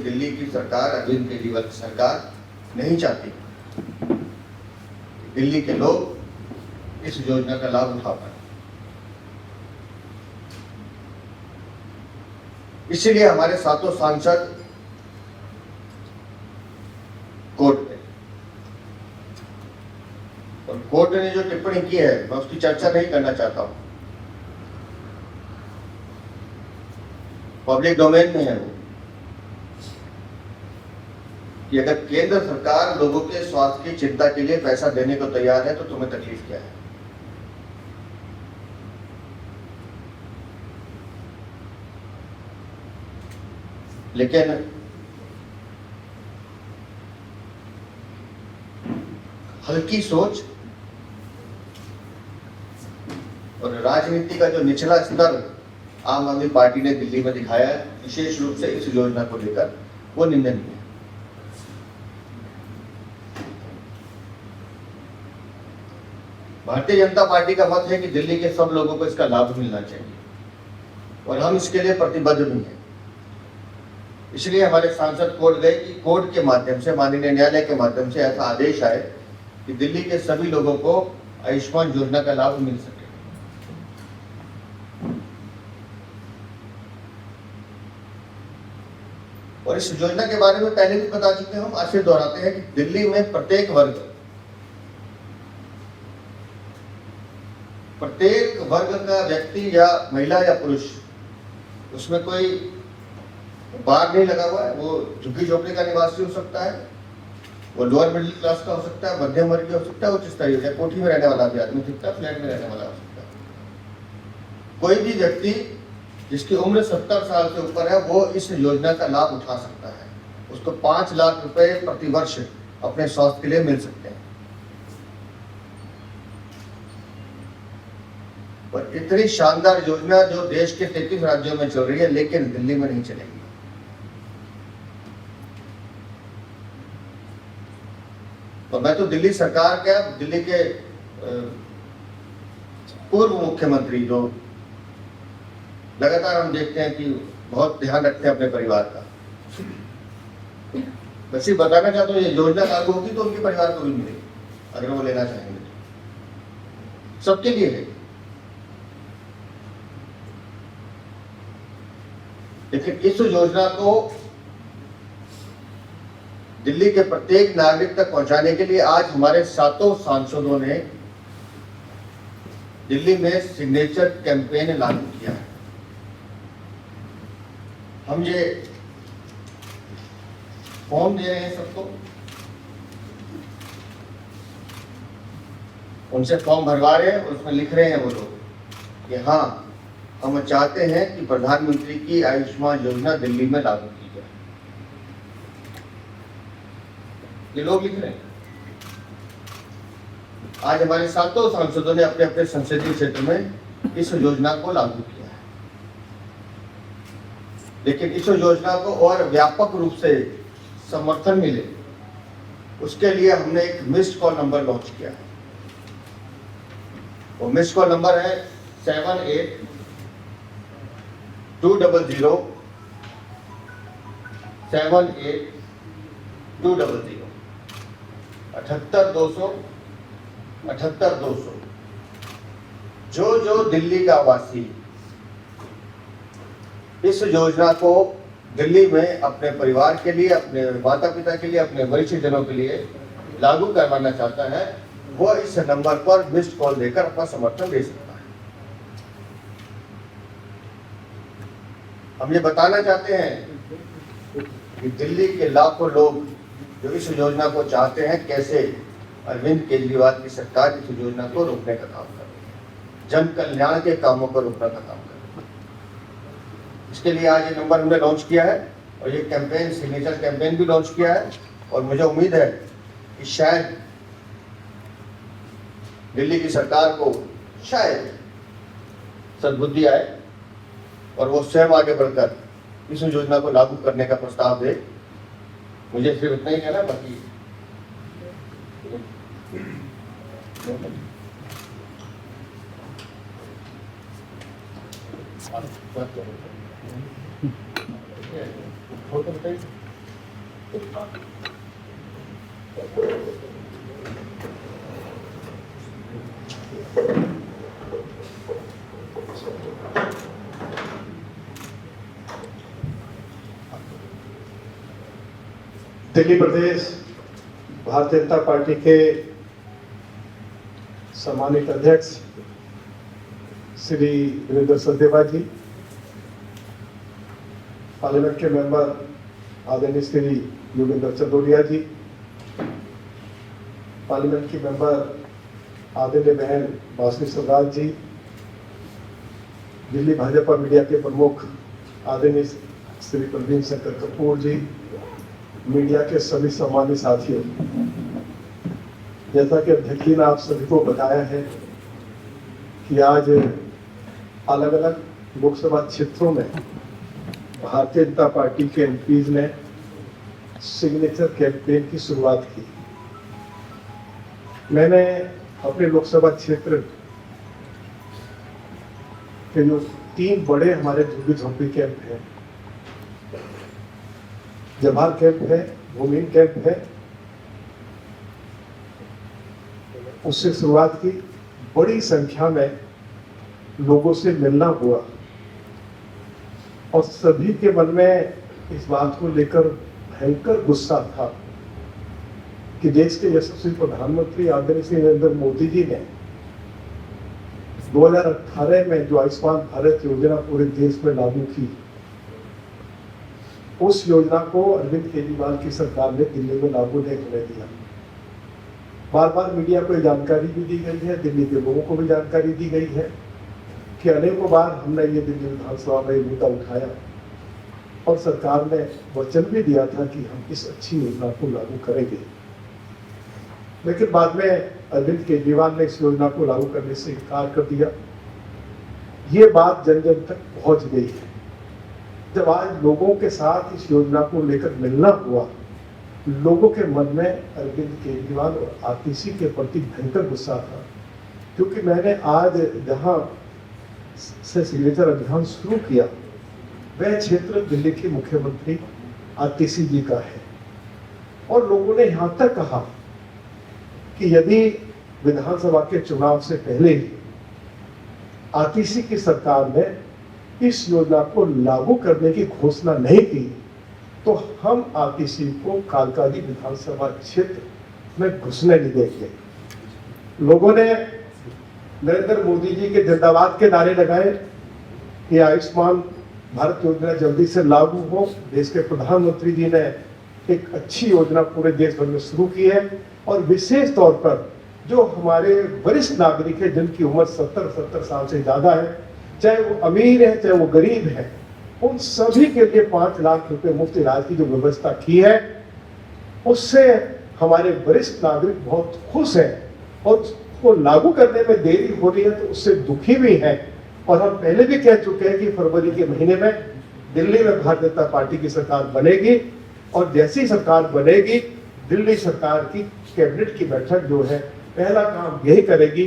दिल्ली की सरकार, अरविंद केजरीवाल की सरकार नहीं चाहती दिल्ली के लोग इस योजना का लाभ उठा पाए। इसीलिए हमारे सातों सांसद कोर्ट में, और कोर्ट ने जो टिप्पणी की है मैं उसकी चर्चा नहीं करना चाहता हूं, पब्लिक डोमेन में है वो, कि अगर केंद्र सरकार लोगों के स्वास्थ्य की चिंता के लिए पैसा देने को तैयार है तो तुम्हें तकलीफ क्या है। लेकिन हल्की सोच और राजनीति का जो निचला स्तर आम आदमी पार्टी ने दिल्ली में दिखाया है, विशेष रूप से इस योजना को लेकर, वो निंदनीय है। भारतीय जनता पार्टी का मत है कि दिल्ली के सब लोगों को इसका लाभ मिलना चाहिए और हम इसके लिए प्रतिबद्ध भी हैं। इसलिए हमारे सांसद कोर्ट गए कि कोर्ट के माध्यम से, माननीय न्यायालय के माध्यम से ऐसा आदेश आए कि दिल्ली के सभी लोगों को आयुष्मान योजना का लाभ मिल सके। और इस योजना के बारे में पहले भी बता चुके हैं हम, आज फिर दोहराते हैं कि दिल्ली में प्रत्येक वर्ग का व्यक्ति या महिला या पुरुष, उसमें कोई बार नहीं लगा हुआ है। वो झुग्गी झोपड़ी का निवासी हो सकता है, वो लोअर मिडिल क्लास का हो सकता है, मध्यम वर्गीय हो सकता है, उच्च स्तरीय या कोठी में रहने वाला भी आदमी सकता है, फ्लैट में रहने वाला हो सकता है। कोई भी व्यक्ति जिसकी उम्र 70 साल से ऊपर है वो इस योजना का लाभ उठा सकता है। उसको 5 लाख रुपए प्रति वर्ष अपने स्वास्थ्य के लिए मिल सकते हैं। और इतनी शानदार योजना जो देश के 33 राज्यों में चल रही है, लेकिन दिल्ली में नहीं चलेगी। तो मैं तो दिल्ली सरकार का, दिल्ली के पूर्व मुख्यमंत्री जो लगातार हम देखते हैं कि बहुत ध्यान रखते हैं अपने परिवार का, बस ये बताना चाहता हूँ, ये योजना लागू होगी तो उनके परिवार को भी मिलेगी अगर वो लेना चाहेंगे तो, सबके लिए है। लेकिन इस योजना को दिल्ली के प्रत्येक नागरिक तक पहुंचाने के लिए आज हमारे सातों सांसदों ने दिल्ली में सिग्नेचर कैंपेन लागू किया है। हम ये फॉर्म दे रहे हैं सबको, उनसे फॉर्म भरवा रहे हैं, उसमें लिख रहे हैं वो लोग कि हाँ हम चाहते हैं कि प्रधानमंत्री की आयुष्मान योजना दिल्ली में लागू की जाए। ये लोग लिख रहे हैं। आज हमारे सातों सांसदों ने अपने अपने संसदीय क्षेत्र में इस योजना को लागू किया है। लेकिन इस योजना को और व्यापक रूप से समर्थन मिले, उसके लिए हमने एक मिस्ड कॉल नंबर लॉन्च किया है। वो मिस्ड कॉल नंबर है 7820 78200 78200। जो दिल्ली का वासी इस योजना को दिल्ली में अपने परिवार के लिए, अपने माता पिता के लिए, अपने वरिष्ठ जनों के लिए लागू करवाना चाहता है, वो इस नंबर पर मिस्ड कॉल देकर अपना समर्थन दे सकता है। हम ये बताना चाहते हैं कि दिल्ली के लाखों लोग जो इस योजना को चाहते हैं, कैसे अरविंद केजरीवाल की सरकार इस योजना को रोकने का काम कर रही है, जन कल्याण के कामों को रोकने का काम कर रही है। इसके लिए आज ये नंबर हमने लॉन्च किया है और ये कैंपेन, सिग्नेचर कैंपेन भी लॉन्च किया है। और मुझे उम्मीद है कि शायद दिल्ली की सरकार को शायद सद्बुद्धि आए और वो स्वयं आगे बढ़कर इस योजना को लागू करने का प्रस्ताव दे। मुझे सिर्फ इतना ही कहना, बाकी फोटो बताइए। दिल्ली प्रदेश भारतीय जनता पार्टी के सम्मानित अध्यक्ष श्री वीरेंद्र सचदेवा जी, पार्लियामेंट के मेंबर आदरणीय श्री योगेंद्र चंदोलिया जी, पार्लियामेंट की मेंबर आदरणीय बहन बासुरी स्वराज जी, दिल्ली भाजपा मीडिया के प्रमुख आदरणीय श्री प्रवीण शंकर कपूर जी, मीडिया के सभी सम्मानित साथियों, जैसा कि अध्यक्ष जी ने आप सभी को बताया है कि आज अलग अलग लोकसभा क्षेत्रों में भारतीय जनता पार्टी के एमपीज ने सिग्नेचर कैंपेन की शुरुआत की। मैंने अपने लोकसभा क्षेत्र के जो 3 बड़े हमारे झुग्गी झोंपड़ी कैंप हैं, जवाहर कैंप है, भूमिहीन कैंप है, उससे शुरुआत की। बड़ी संख्या में लोगों से मिलना हुआ और सभी के मन में इस बात को लेकर भयंकर गुस्सा था कि देश के यशस्वी प्रधानमंत्री आदरणीय श्री नरेंद्र मोदी जी ने 2018 में जो आयुष्मान भारत योजना पूरे देश में लागू की, उस योजना को अरविंद केजरीवाल की सरकार ने दिल्ली में लागू नहीं होने दिया। बार बार मीडिया को जानकारी भी दी गई है, दिल्ली के लोगों को भी जानकारी दी गई है कि अनेकों बार हमने ये दिल्ली विधानसभा में मुद्दा उठाया और सरकार ने वचन भी दिया था कि हम इस अच्छी योजना को लागू करेंगे। लेकिन बाद में अरविंद केजरीवाल ने इस योजना को लागू करने से इनकार कर दिया। ये बात जन जन तक पहुंच गई है। जब आज लोगों के साथ इस योजना को लेकर मिलना हुआ, लोगों के मन में अरविंद केजरीवाल और आरटीसी के प्रति भयंकर गुस्सा था, क्योंकि मैंने आज जहां से सिग्नेचर अभियान शुरू किया वह क्षेत्र दिल्ली के मुख्यमंत्री आरटीसी जी का है और लोगों ने यहां तक कहा कि यदि विधानसभा के चुनाव से पहले ही आरटीसी की सरकार ने इस योजना को लागू करने की घोषणा नहीं की तो हम आरटीसी को कालकाजी विधानसभा क्षेत्र में घुसने नहीं देंगे। लोगों ने नरेंद्र मोदी जी के जिंदाबाद के नारे लगाए कि आयुष्मान भारत योजना जल्दी से लागू हो। देश के प्रधानमंत्री जी ने एक अच्छी योजना पूरे देश भर में शुरू की है और विशेष तौर पर जो हमारे वरिष्ठ नागरिक है जिनकी उम्र 70 साल से ज्यादा है, चाहे वो अमीर है चाहे वो गरीब है, उन सभी के लिए 5 लाख रुपए मुफ्त इलाज की जो व्यवस्था की है, उससे हमारे वरिष्ठ नागरिक बहुत खुश हैं और उसको लागू करने में देरी हो रही है तो उससे दुखी भी हैं। और हम पहले भी कह चुके हैं कि फरवरी के महीने में दिल्ली में भारतीय जनता पार्टी की सरकार बनेगी और जैसी सरकार बनेगी, दिल्ली सरकार की कैबिनेट की बैठक जो है पहला काम यही करेगी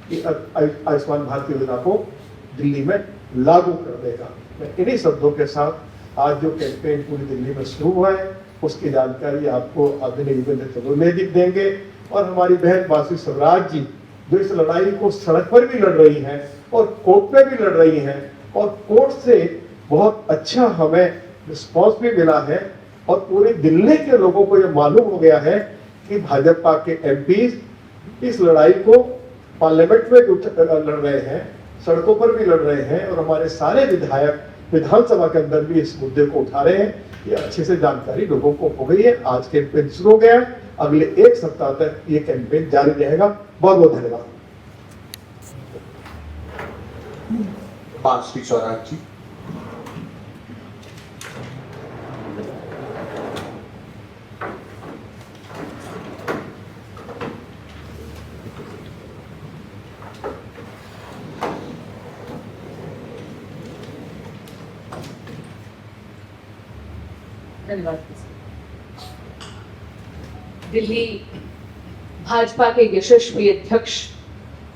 कि आयुष्मान भारत योजना को दिल्ली में लागू कर देगा। मैं इन्हीं शब्दों के साथ आज जो कैंपेन पूरी दिल्ली में शुरू हुआ है उसकी जानकारी आपको आदरणीय योगेंद्र चंदोलिया जी देंगे और हमारी बहन बासुरी स्वराज जी जो इस लड़ाई को सड़क पर भी लड़ रही हैं और कोर्ट में भी लड़ रही हैं और कोर्ट से बहुत अच्छा हमें रिस्पॉन्स भी मिला है और पूरी दिल्ली के लोगों को यह मालूम हो गया है कि भाजपा के एमपीज इस लड़ाई को पार्लियामेंट में लड़ रहे हैं, सड़कों पर भी लड़ रहे हैं और हमारे सारे विधायक विधानसभा के अंदर भी इस मुद्दे को उठा रहे हैं। ये अच्छे से जानकारी लोगों को हो गई है। आज कैंपेन शुरू हो गया है, अगले 1 सप्ताह तक ये कैंपेन जारी रहेगा। बहुत बहुत धन्यवाद। बासुरी स्वराज जी। धन्यवाद। दिल्ली भाजपा के यशस्वी अध्यक्ष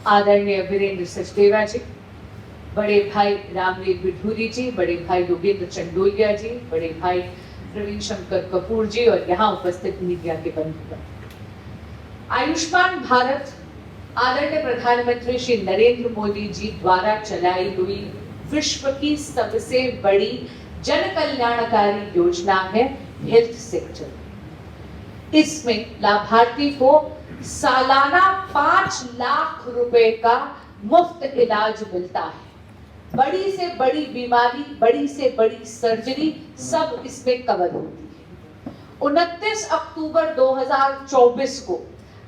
आदरणीय वीरेंद्र सचदेवा जी, बड़े भाई रामवीर बिढूरी जी, बड़े भाई योगेंद्र चंदोलिया जी, बड़े भाई प्रवीण शंकर कपूर जी और यहाँ उपस्थित मीडिया के बंधुगण। आयुष्मान भारत आदरणीय प्रधानमंत्री श्री नरेंद्र मोदी जी द्वारा चलाई हुई विश्व की सबसे बड़ी जन कल्याणकारी योजना है हेल्थ सेक्टर। इसमें लाभार्थी को सालाना 5 लाख रुपए का मुफ्त इलाज मिलता है। बड़ी से बड़ी बीमारी, बड़ी से बड़ी सर्जरी सब इसमें कवर होती है। 29 अक्टूबर 2024 को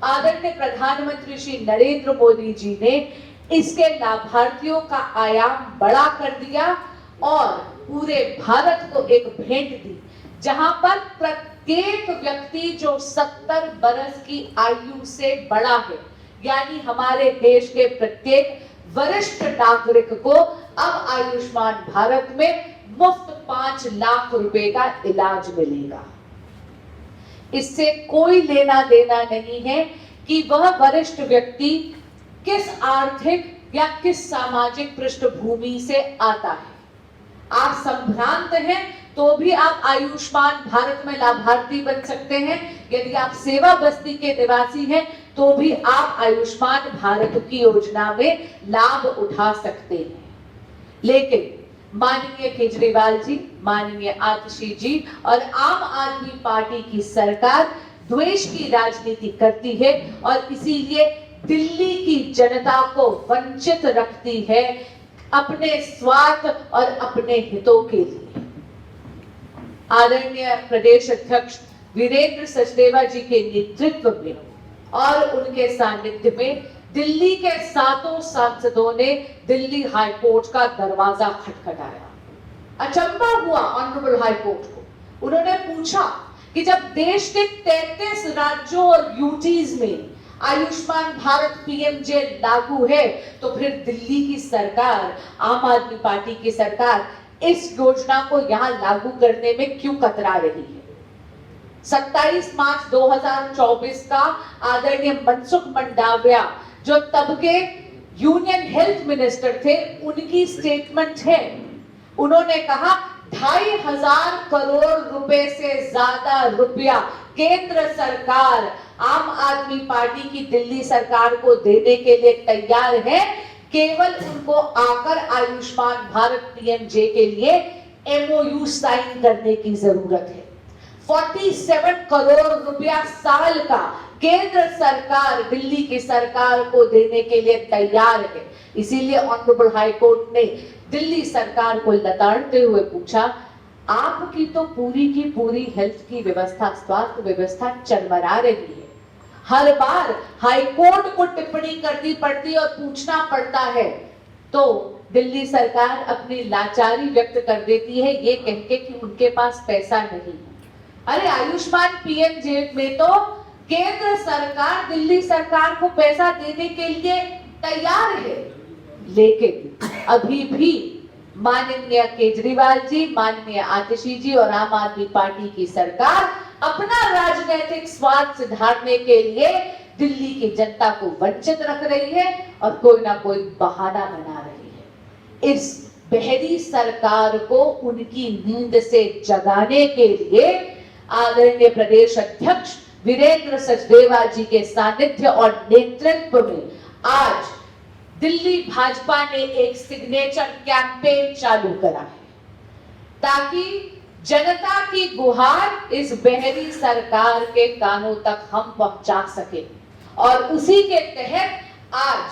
आदरणीय प्रधानमंत्री श्री नरेंद्र मोदी जी ने इसके लाभार्थियों का आयाम बड़ा कर दिया और पूरे भारत को एक भेंट दी, जहां पर प्रत्येक व्यक्ति जो 70 बरस की आयु से बड़ा है, यानी हमारे देश के प्रत्येक वरिष्ठ नागरिक को अब आयुष्मान भारत में मुफ्त 5 लाख रुपए का इलाज मिलेगा। इससे कोई लेना देना नहीं है कि वह वरिष्ठ व्यक्ति किस आर्थिक या किस सामाजिक पृष्ठभूमि से आता है। आप संभ्रांत हैं तो भी आप आयुष्मान भारत में लाभार्थी बन सकते हैं। यदि आप सेवा बस्ती के निवासी हैं तो भी आप आयुष्मान भारत की योजना में लाभ उठा सकते हैं। लेकिन माननीय केजरीवाल जी, माननीय आतिशी जी और आम आदमी पार्टी की सरकार द्वेष की राजनीति करती है और इसीलिए दिल्ली की जनता को वंचित रखती है अपने स्वार्थ और अपने हितों के लिए। आदरणीय प्रदेश अध्यक्ष वीरेंद्र सचदेवा जी के नेतृत्व में और उनके सानिध्य में दिल्ली के 7 सांसदों ने दिल्ली हाई कोर्ट का दरवाजा खटखटाया। अचंभा हुआ ऑनरेबल हाई कोर्ट को। उन्होंने पूछा कि जब देश के 33 राज्यों और यूटीज में आयुष्मान भारत पीएमजे लागू है तो फिर दिल्ली की सरकार, आम आदमी पार्टी की सरकार इस योजना को यहां लागू करने में क्यों कतरा रही है। 27 मार्च 2024 का आदरणीय मनसुख मंडाविया जो तब के यूनियन हेल्थ मिनिस्टर थे, उनकी स्टेटमेंट है। उन्होंने कहा 2,500 करोड़ रुपए से ज्यादा रुपया केंद्र सरकार आम आदमी पार्टी की दिल्ली सरकार को देने के लिए तैयार है। केवल उनको आकर आयुष्मान भारत पीएमजे के लिए एमओयू साइन करने की जरूरत है। 47 करोड़ रुपया साल का केंद्र सरकार दिल्ली की सरकार को देने के लिए तैयार है। इसीलिए ऑनरेबल हाई कोर्ट ने दिल्ली सरकार को लताड़ते हुए पूछा, आपकी तो पूरी की पूरी हेल्थ की व्यवस्था, स्वास्थ्य व्यवस्था चरमरा रही है। हर बार हाई कोर्ट को टिप्पणी करनी पड़ती और पूछना पड़ता है तो दिल्ली सरकार अपनी लाचारी व्यक्त कर देती है ये कह के कि उनके पास पैसा नहीं है। अरे आयुष्मान पीएमजे में तो केंद्र सरकार दिल्ली सरकार को पैसा देने के लिए तैयार है, लेकिन अभी भी माननीय केजरीवाल जी, माननीय आतिशी जी और आम आदमी पार्टी की सरकार अपना राजनीतिक स्वार्थ सुधारने के लिए दिल्ली की जनता को वंचित रख रही है और कोई ना कोई बहाना बना रही है। इस बहरी सरकार को उनकी नींद से जगाने के लिए आदरणीय प्रदेश अध्यक्ष वीरेंद्र सचदेवा जी के सानिध्य और नेतृत्व में आज दिल्ली भाजपा ने एक सिग्नेचर कैंपेन चालू करा है ताकि जनता की गुहार इस बहरी सरकार के कानों तक हम पहुंचा सके। और उसी के तहत आज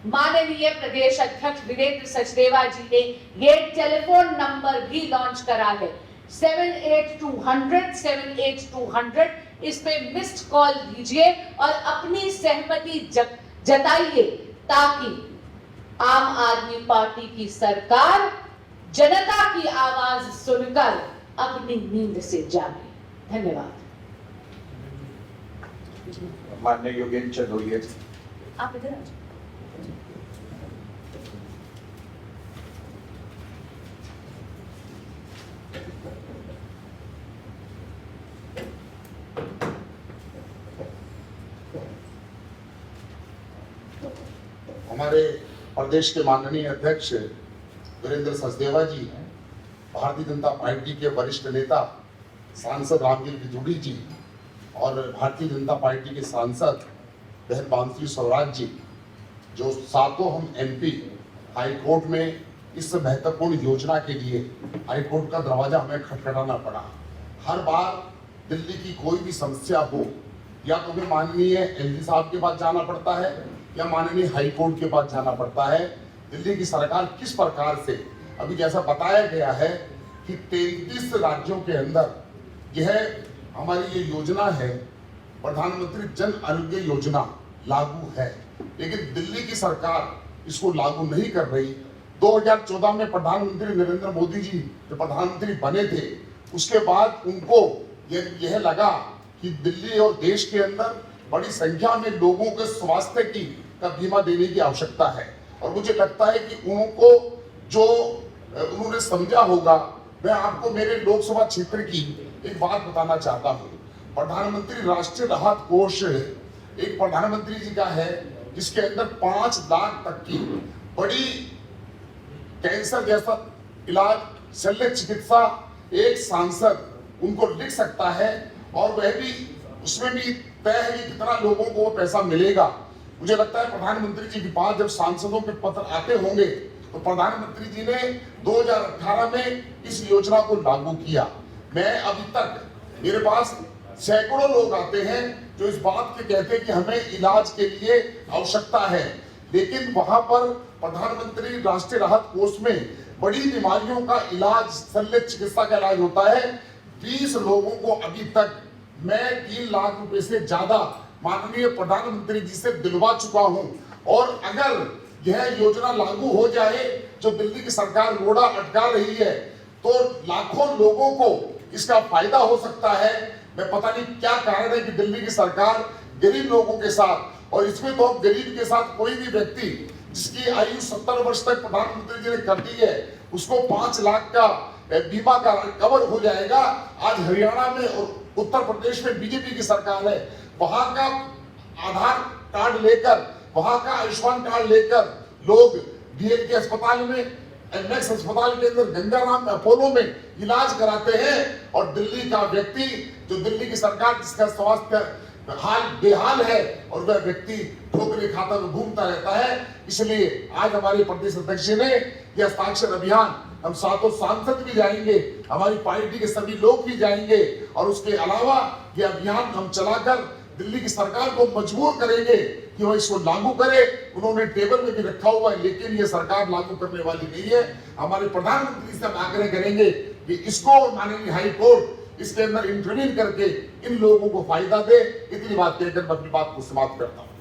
माननीय प्रदेश अध्यक्ष वीरेंद्र सचदेवा जी ने ये टेलीफोन नंबर भी लॉन्च करा है 782100 इस पे मिस्ड कॉल दीजिए और अपनी सहमति जताइए ताकि आम आदमी पार्टी की सरकार जनता की आवाज सुनकर अपनी नींद से जागे। धन्यवाद। माननीय योगेंद्र चंदोलिया जी। आप इधर आ जाओ। हमारे प्रदेश के माननीय अध्यक्ष वीरेंद्र सचदेवा जी हैं, भारतीय जनता पार्टी के वरिष्ठ नेता सांसद रामगिर बिधूड़ी जी और भारतीय जनता पार्टी के सांसद बहन बांसुरी स्वराज जी, जो सातों हम एमपी हाई कोर्ट में इस महत्वपूर्ण योजना के लिए हाई कोर्ट का दरवाजा हमें खटखटाना पड़ा। हर बार दिल्ली की कोई भी समस्या हो या तो हमें माननीय एलजी साहब के पास जाना पड़ता है या माननीय हाई कोर्ट के पास जाना पड़ता है। दिल्ली की सरकार किस प्रकार से, अभी जैसा बताया गया है कि 33 राज्यों के अंदर यह हमारी ये योजना है, प्रधानमंत्री जन आरोग्य योजना लागू है, लेकिन दिल्ली की सरकार इसको लागू नहीं कर रही। 2014 में प्रधानमंत्री नरेंद्र मोदी जी जब प्रधानमंत्री बने थे, उसके बाद उनको यह लगा कि दिल्ली और देश के अंदर बड़ी संख्या में लोगों के स्वास्थ्य का बीमा देने की आवश्यकता है, और मुझे लगता है कि उनको जो उन्होंने समझा होगा। मैं आपको मेरे लोकसभा क्षेत्र की एक बात बताना चाहता हूँ। प्रधानमंत्री राष्ट्रीय राहत कोष एक प्रधानमंत्री जी का है, जिसके अंदर 5 लाख तक की बड़ी कैंसर जैसा इलाज, शल्य चिकित्सा एक सांसद उनको लिख सकता है, और वह भी उसमें भी तय है कि कितना लोगों को वो पैसा मिलेगा। मुझे लगता है प्रधानमंत्री जी के पास जब सांसदों के पत्र आते होंगे तो प्रधानमंत्री जी ने 2018 में इस योजना को लागू किया। मैं अभी तक मेरे पास सैकड़ों लोग आते हैं जो इस बात के कहते हैं कि हमें इलाज के लिए आवश्यकता है, लेकिन वहां पर प्रधानमंत्री राष्ट्रीय राहत कोष में बड़ी बीमारियों का इलाज, शल्य चिकित्सा का इलाज होता है। 20 लोगों को अभी तक मैं 3 लाख रुपए से ज्यादा माननीय प्रधानमंत्री जी से दिलवा चुका हूं, और अगर यह योजना लागू हो जाए जो दिल्ली की सरकार रोड़ा अटका रही है, तो लाखों लोगों को इसका फायदा हो सकता है। मैं पता नहीं क्या कारण है कि दिल्ली की सरकार गरीब लोगों के साथ, और इसमें तो गरीब के साथ कोई भी व्यक्ति जिसकी आयु 70 वर्ष तक प्रधानमंत्री जी ने कर दी है, उसको 5 लाख का बीमा का कवर हो जाएगा। आज हरियाणा में और उत्तर प्रदेश में बीजेपी की सरकार है, वहां का आधार कार्ड लेकर, वहां का आयुष्मान कार्ड लेकर लोग बीएल के अस्पताल में, एमएक्स अस्पताल के अंदर, गंगाराम अपोलो में इलाज कराते हैं, और दिल्ली का व्यक्ति, जो दिल्ली की सरकार जिसका स्वास्थ्य हाल बेहाल है, और वह व्यक्ति ठोकरे खाता हुआ घूमता रहता है। इसलिए आज हमारे प्रदेश अध्यक्ष ने यह हस्ताक्षर अभियान, हम सातों सांसद भी जाएंगे, हमारी पार्टी के सभी लोग भी जाएंगे, और उसके अलावा यह अभियान हम चलाकर दिल्ली की सरकार को मजबूर करेंगे कि वह इसको लागू करे। उन्होंने टेबल में भी रखा हुआ है, लेकिन यह सरकार लागू करने वाली नहीं है। हमारे प्रधानमंत्री से हम आग्रह करेंगे कि इसको माननीय हाई कोर्ट इसके अंदर इंटरवीन करके इन लोगों को फायदा दे। इतनी बात कहकर मैं अपनी बात को समाप्त करता हूं।